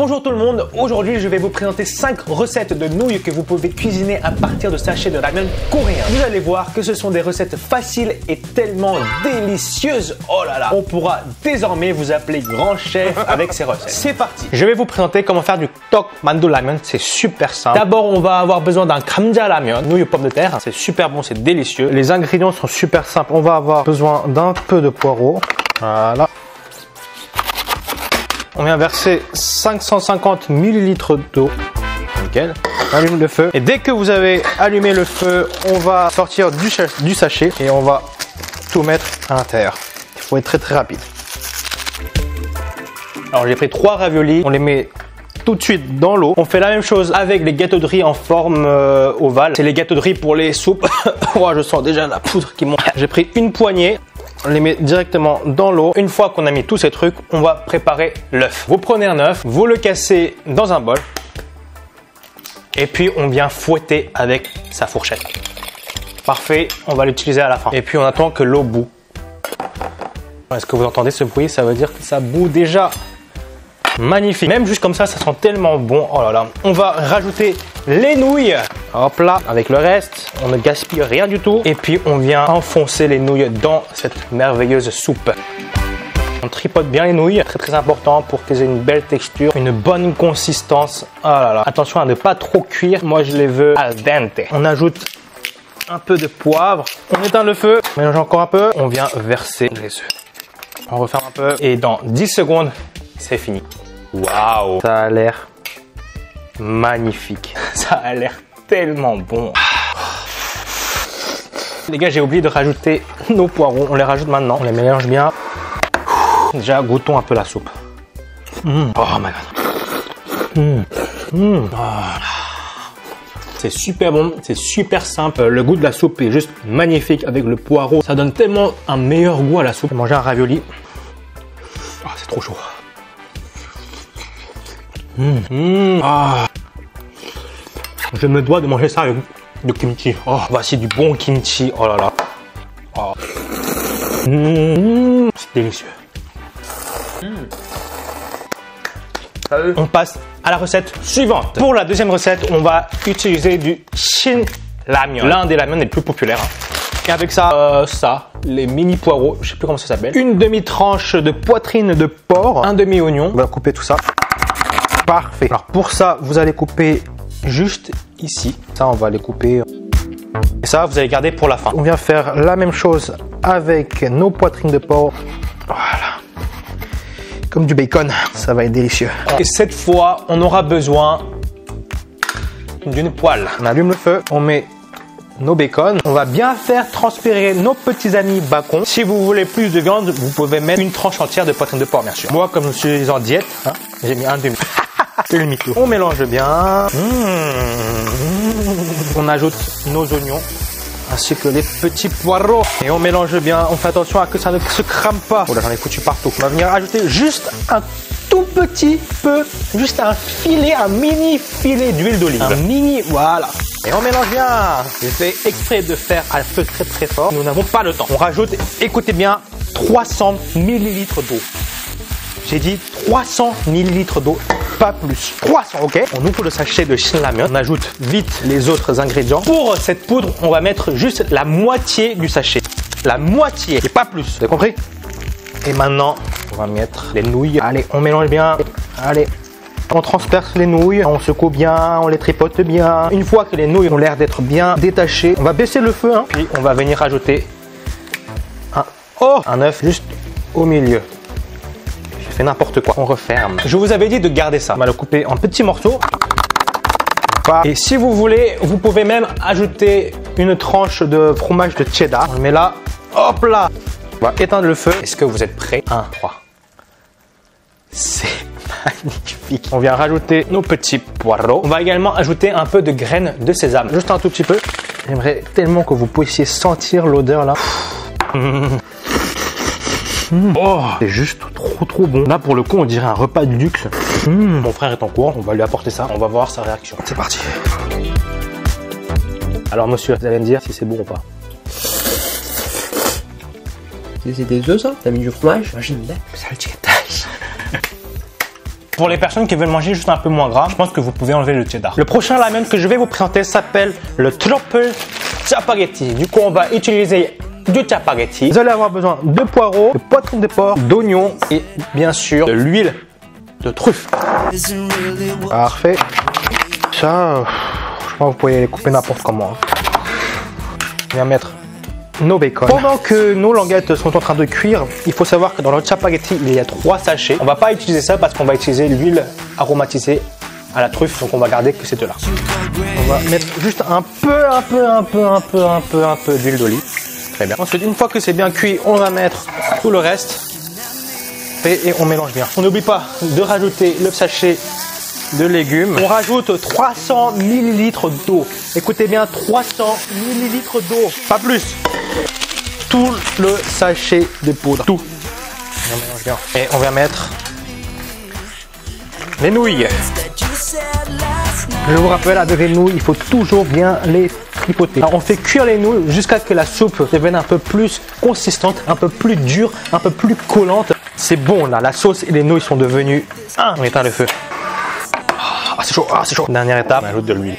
Bonjour tout le monde, aujourd'hui je vais vous présenter 5 recettes de nouilles que vous pouvez cuisiner à partir de sachets de ramen coréen. Vous allez voir que ce sont des recettes faciles et tellement délicieuses. Oh là là, on pourra désormais vous appeler grand chef avec ces recettes. C'est parti. Je vais vous présenter comment faire du tteok mandu ramen, c'est super simple. D'abord on va avoir besoin d'un kamja ramen, nouilles aux pommes de terre, c'est super bon, c'est délicieux. Les ingrédients sont super simples, on va avoir besoin d'un peu de poireaux, voilà. On vient verser 550 ml d'eau. Nickel. On allume le feu. Et dès que vous avez allumé le feu, on va sortir du sachet et on va tout mettre à l'intérieur. Il faut être très rapide. Alors j'ai pris 3 raviolis. On les met tout de suite dans l'eau. On fait la même chose avec les gâteaux de riz en forme ovale. C'est les gâteaux de riz pour les soupes. Oh, je sens déjà la poudre qui monte. J'ai pris une poignée. On les met directement dans l'eau. Une fois qu'on a mis tous ces trucs, on va préparer l'œuf. Vous prenez un œuf, vous le cassez dans un bol et puis on vient fouetter avec sa fourchette. Parfait, on va l'utiliser à la fin. Et puis on attend que l'eau bout. Est-ce que vous entendez ce bruit? Ça veut dire que ça bout déjà. Magnifique. Même juste comme ça sent tellement bon. Oh là là. On va rajouter les nouilles. Hop là. Avec le reste, on ne gaspille rien du tout. Et puis on vient enfoncer les nouilles dans cette merveilleuse soupe. On tripote bien les nouilles, très important pour qu'elles aient une belle texture, une bonne consistance. Oh là là. Attention à ne pas trop cuire. Moi je les veux al dente. On ajoute un peu de poivre. On éteint le feu. On mélange encore un peu. On vient verser les œufs. On referme un peu. Et dans 10 secondes, c'est fini. Waouh, ça a l'air magnifique. Ça a l'air tellement bon. Les gars, j'ai oublié de rajouter nos poireaux. On les rajoute maintenant. On les mélange bien. Déjà, goûtons un peu la soupe. Oh my god. C'est super bon, c'est super simple. Le goût de la soupe est juste magnifique avec le poireau. Ça donne tellement un meilleur goût à la soupe. Manger un ravioli. Oh, c'est trop chaud. Ah. Je me dois de manger ça avec du kimchi. Oh, voici du bon kimchi. Oh là là. Oh. C'est délicieux. On passe à la recette suivante. Pour la deuxième recette, on va utiliser du Shin Ramyeon, l'un des ramyeons les plus populaires. Et avec ça, les mini poireaux, je sais plus comment ça s'appelle. Une demi-tranche de poitrine de porc, un demi-oignon. On va couper tout ça. Parfait. Alors pour ça, vous allez couper juste ici. Ça, on va les couper. Et ça, vous allez garder pour la fin. On vient faire la même chose avec nos poitrines de porc. Voilà. Comme du bacon. Ça va être délicieux. Et cette fois, on aura besoin d'une poêle. On allume le feu. On met nos bacon. On va bien faire transpirer nos petits amis bacon. Si vous voulez plus de viande, vous pouvez mettre une tranche entière de poitrine de porc, bien sûr. Moi, comme je suis en diète, j'ai mis un demi. C'est le mytho. On mélange bien. On ajoute nos oignons ainsi que les petits poireaux. Et on mélange bien. On fait attention à que ça ne se crame pas. Oh là, j'en ai foutu partout. On va venir ajouter juste un tout petit peu, juste un filet, un mini filet d'huile d'olive. Un mini, voilà. Et on mélange bien. J'ai fait exprès de faire à feu très fort. Nous n'avons pas le temps. On rajoute, écoutez bien, 300 ml d'eau. J'ai dit 300 ml d'eau, pas plus. 300, ok? On ouvre le sachet de Shin Ramyeon. On ajoute vite les autres ingrédients. Pour cette poudre, on va mettre juste la moitié du sachet. La moitié, et pas plus. Vous avez compris? Et maintenant, on va mettre les nouilles. Allez, on mélange bien. Allez. On transperce les nouilles, on secoue bien, on les tripote bien. Une fois que les nouilles ont l'air d'être bien détachées, on va baisser le feu. Puis on va venir rajouter un œuf juste au milieu. N'importe quoi, on referme. Je vous avais dit de garder ça. On va le couper en petits morceaux. Et si vous voulez, vous pouvez même ajouter une tranche de fromage de cheddar. On le met là. Hop là. On va éteindre le feu. Est-ce que vous êtes prêts? 1, 3. C'est magnifique. On vient rajouter nos petits poireaux. On va également ajouter un peu de graines de sésame. Juste un tout petit peu. J'aimerais tellement que vous puissiez sentir l'odeur là. Oh, c'est juste trop bon. Là pour le coup on dirait un repas de luxe. Mon frère est en cours, on va lui apporter ça. On va voir sa réaction. C'est parti. Alors monsieur, vous allez me dire si c'est bon ou pas. C'est des œufs ça? T'as mis du fromage? Moi j'aime bien. Saltiétage. Pour les personnes qui veulent manger juste un peu moins gras, je pense que vous pouvez enlever le cheddar. Le prochain ramen que je vais vous présenter s'appelle le Triple Chapaghetti. Du coup, on va utiliser du chapaghetti. Vous allez avoir besoin de poireaux, de poitrine de porc, d'oignons et bien sûr de l'huile de truffe. Parfait. Ça, je pense que vous pouvez les couper n'importe comment. On va mettre nos bacon. Pendant que nos languettes sont en train de cuire, il faut savoir que dans le chapaghetti, il y a 3 sachets. On va pas utiliser ça parce qu'on va utiliser l'huile aromatisée à la truffe, donc on va garder que ces deux-là. On va mettre juste un peu d'huile d'olive. Très bien. Ensuite, une fois que c'est bien cuit, on va mettre tout le reste et on mélange bien. On n'oublie pas de rajouter le sachet de légumes. On rajoute 300 ml d'eau. Écoutez bien, 300 ml d'eau, pas plus. Tout le sachet de poudre, tout. On mélange bien. Et on va mettre les nouilles. Je vous rappelle, avec les nouilles, il faut toujours bien les tripoter. Alors, on fait cuire les nouilles jusqu'à ce que la soupe devienne un peu plus consistante, un peu plus dure, un peu plus collante. C'est bon là, la sauce et les nouilles sont devenues. On éteint le feu. Ah, c'est chaud, ah, c'est chaud. Dernière étape, on ajoute de l'huile.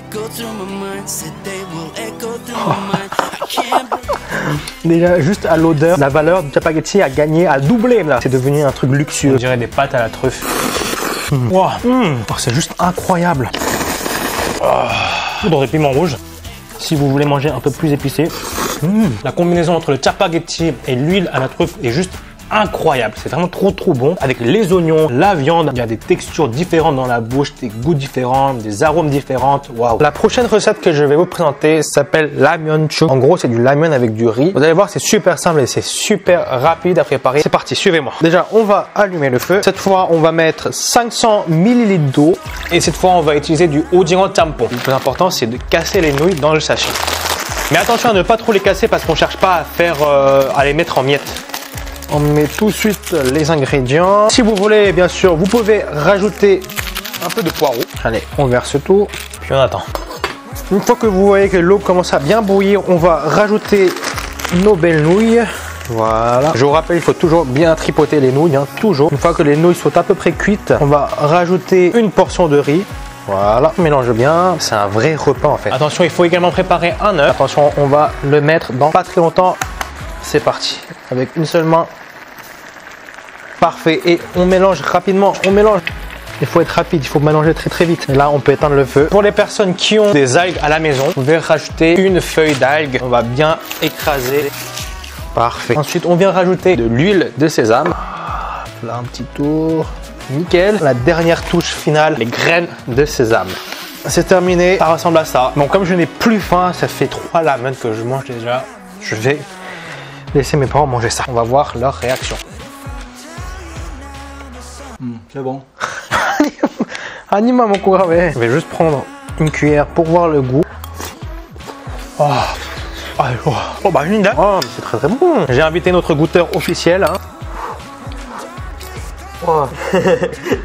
Déjà, juste à l'odeur, la valeur du chapaghetti a gagné, a doublé là. C'est devenu un truc luxueux. On dirait des pâtes à la truffe. Wow. Oh, c'est juste incroyable. Poudre de piment rouge. Si vous voulez manger un peu plus épicé, la combinaison entre le chapaghetti et l'huile à la truffe est juste incroyable. C'est vraiment trop bon. Avec les oignons, la viande, il y a des textures différentes dans la bouche, des goûts différents, des arômes différents. Waouh. La prochaine recette que je vais vous présenter s'appelle l'amyeonchu. En gros, c'est du ramyeon avec du riz. Vous allez voir, c'est super simple et c'est super rapide à préparer. C'est parti, suivez-moi. Déjà, on va allumer le feu. Cette fois, on va mettre 500 ml d'eau et cette fois, on va utiliser du ojingo tampon. Le plus important, c'est de casser les nouilles dans le sachet. Mais attention à ne pas trop les casser parce qu'on cherche pas à faire à les mettre en miettes. On met tout de suite les ingrédients. Si vous voulez, bien sûr, vous pouvez rajouter un peu de poireau. Allez, on verse tout, puis on attend. Une fois que vous voyez que l'eau commence à bien bouillir, on va rajouter nos belles nouilles. Voilà. Je vous rappelle, il faut toujours bien tripoter les nouilles, hein, toujours. Une fois que les nouilles sont à peu près cuites, on va rajouter une portion de riz. Voilà, on mélange bien. C'est un vrai repas en fait. Attention, il faut également préparer un œuf. Attention, on va le mettre dans pas très longtemps. C'est parti. Avec une seule main. Parfait. Et on mélange rapidement. On mélange. Il faut être rapide. Il faut mélanger très vite. Et là, on peut éteindre le feu. Pour les personnes qui ont des algues à la maison, vous pouvez rajouter une feuille d'algue. On va bien écraser. Parfait. Ensuite, on vient rajouter de l'huile de sésame. Là, un petit tour. Nickel. La dernière touche finale, les graines de sésame. C'est terminé. Ça ressemble à ça. Bon, comme je n'ai plus faim, ça fait 3 ramen que je mange déjà. Je vais laisser mes parents manger ça. On va voir leur réaction. C'est bon. Anima mon courage, ouais. Je vais juste prendre une cuillère pour voir le goût. Oh, bah une date. Oh, c'est très bon. J'ai invité notre goûteur officiel. Hein. Oh.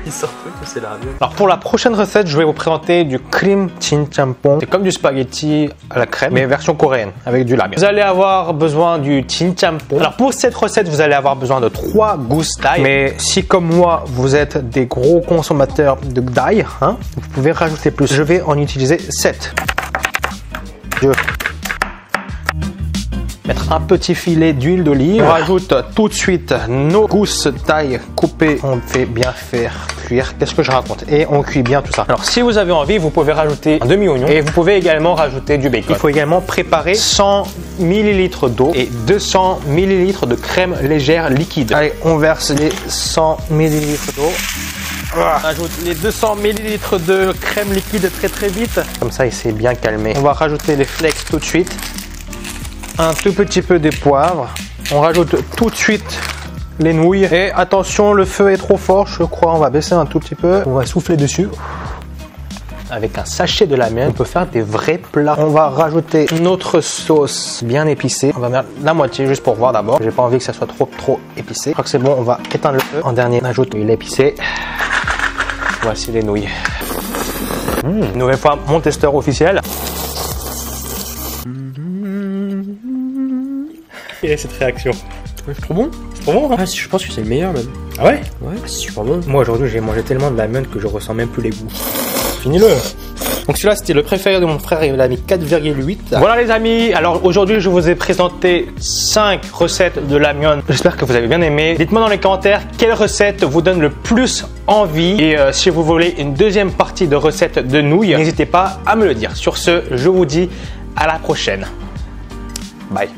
Il sort que c'est la radio. Alors pour la prochaine recette, je vais vous présenter du cream chinchampong. C'est comme du spaghetti à la crème, mais version coréenne avec du ramyeon. Vous allez avoir besoin du chinchampong. Alors pour cette recette, vous allez avoir besoin de 3 gousses d'ail. Mais si comme moi, vous êtes des gros consommateurs d'ail, hein, vous pouvez rajouter plus. Je vais en utiliser 7. Je mettre un petit filet d'huile d'olive. On rajoute tout de suite nos gousses d'ail coupées. On fait bien faire cuire. Qu'est-ce que je raconte? Et on cuit bien tout ça. Alors si vous avez envie, vous pouvez rajouter un demi-oignon et vous pouvez également rajouter du bacon. Il faut également préparer 100 ml d'eau et 200 ml de crème légère liquide. Allez, on verse les 100 ml d'eau. On ajoute les 200 ml de crème liquide très vite. Comme ça, il s'est bien calmé. On va rajouter les flakes tout de suite. Un tout petit peu de poivre. On rajoute tout de suite les nouilles. Et attention, le feu est trop fort, je crois. On va baisser un tout petit peu. On va souffler dessus. Avec un sachet de ramyeon, on peut faire des vrais plats. On va rajouter notre sauce bien épicée. On va mettre la moitié juste pour voir d'abord. J'ai pas envie que ça soit trop épicé. Je crois que c'est bon, on va éteindre le feu. En dernier, on ajoute l'huile épicée. Voici les nouilles. Nouvelle fois, mon testeur officiel. Et cette réaction. C'est trop bon. C'est trop bon, hein? Ah, je pense que c'est le meilleur même. Ah ouais? Ouais, c'est super bon. Moi aujourd'hui j'ai mangé tellement de l'amiante que je ressens même plus les goûts. Finis-le. Donc celui-là c'était le préféré de mon frère, il a mis 4,8. Voilà les amis, alors aujourd'hui je vous ai présenté 5 recettes de l'amiante. J'espère que vous avez bien aimé. Dites-moi dans les commentaires quelle recette vous donne le plus envie. Et si vous voulez une deuxième partie de recettes de nouilles, n'hésitez pas à me le dire. Sur ce, je vous dis à la prochaine. Bye.